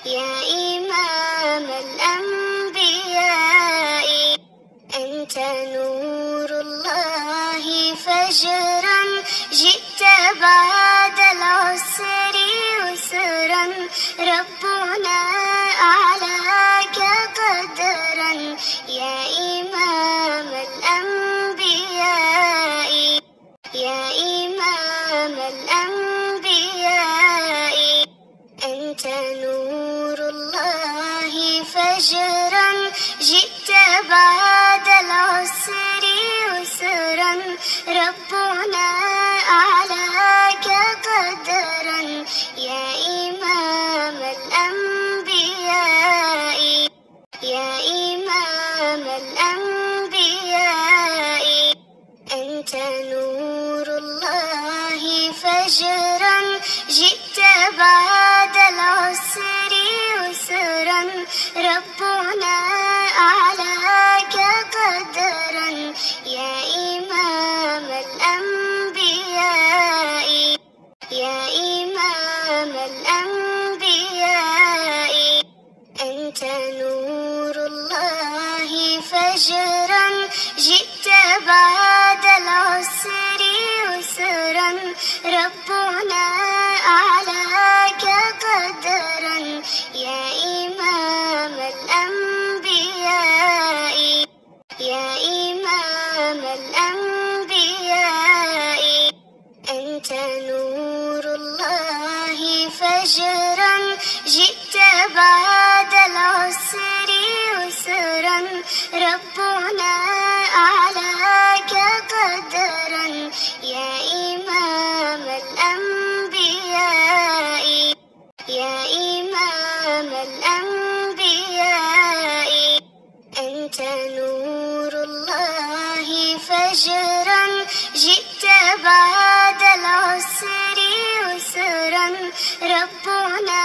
يا إمام الأنبياء، أنت نور الله فجرا، جئت بعد العسر يسرا، ربنا أعلاك قدرا. يا إمام الأنبياء، يا إمام الأنبياء، أنت نور الله فجرا، جئت بعد العسر يسرا، ربنا أعلاك قدرا. يا إمام الأنبياء، يا إمام الأنبياء، أنت نور الله فجرا، جئت بعد العسر يسرا، ربنا أعلاك قدرا. يا إمام الأنبياء، يا إمام الأنبياء، أنت نور الله فجرا، جئت بعد العسر يسرا، ربنا أعلاك قدرا. يا إمام الأنبياء، يا إمام الأنبياء، أنت نور الله فجرا، جئت بعد العسر يسرا، ربنا أعلاك قدرا. يا إمام الأنبياء، يا إمام الأنبياء، أنت نور الله فجرا، جئت بعد العسر يسرا، ربنا